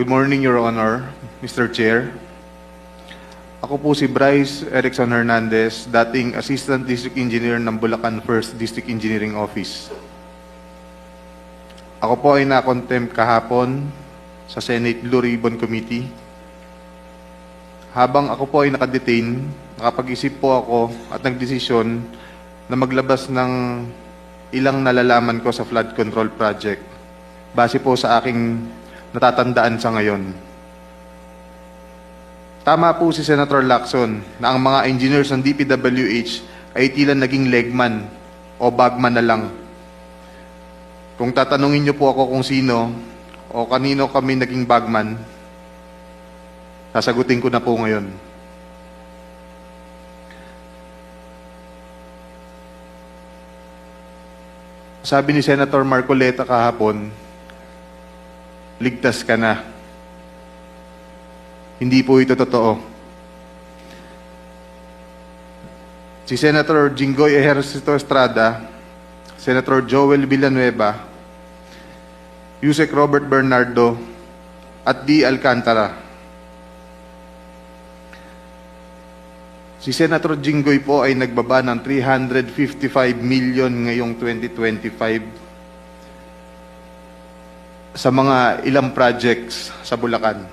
Good morning, Your Honor, Mr. Chair. Ako po si Bryce Erickson Hernandez, dating Assistant District Engineer ng Bulacan 1st District Engineering Office. Ako po ay na-contempt kahapon sa Senate Blue Ribbon Committee. Habang ako po ay nakadetain, nakapag-isip po ako at nagdesisyon na maglabas ng ilang nalalaman ko sa flood control project base po sa aking natatandaan sa ngayon. Tama po si Senator Lacson na ang mga engineers ng DPWH ay tila naging legman o bagman na lang. Kung tatanungin niyo po ako kung sino o kanino kami naging bagman, sasagutin ko na po ngayon. Sabi ni Senator Marcoleta kahapon, ligtas ka na. Hindi po ito totoo. Si Senator Jinggoy Ejercito Estrada, Senator Joel Villanueva, Yusek Robert Bernardo, at D. Alcantara. Si Senator Jinggoy po ay nagbaba ng 355 million ngayong 2025 sa mga ilang projects sa Bulacan.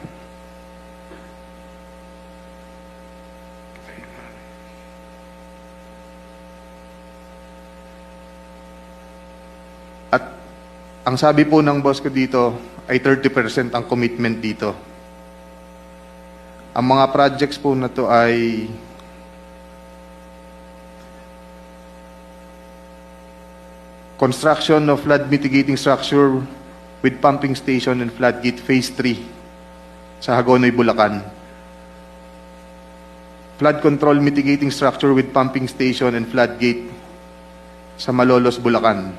At ang sabi po ng boss ko dito ay 30% ang commitment dito. Ang mga projects po na to ay construction of flood mitigating structure with pumping station and floodgate phase 3 sa Hagonoy, Bulacan. Flood control mitigating structure with pumping station and floodgate sa Malolos, Bulacan.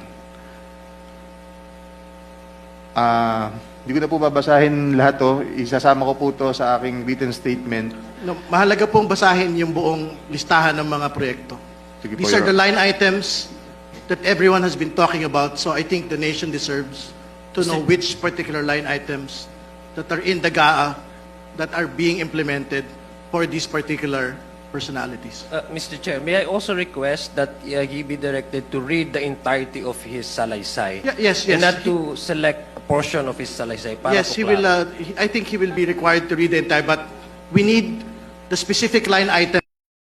Hindi ko na po babasahin lahat to. Isasama ko po to sa aking written statement. No, mahalaga pong basahin yung buong listahan ng mga proyekto. Sige po, These are Your the line items that everyone has been talking about, so I think the nation deserves to know which particular line items that are in the GAA that are being implemented for these particular personalities. Mr. Chair, may I also request that he be directed to read the entirety of his salaysay? Yes. And not to select a portion of his salaysay. Para Yes, he will. I think he will be required to read the entire, but we need the specific line item.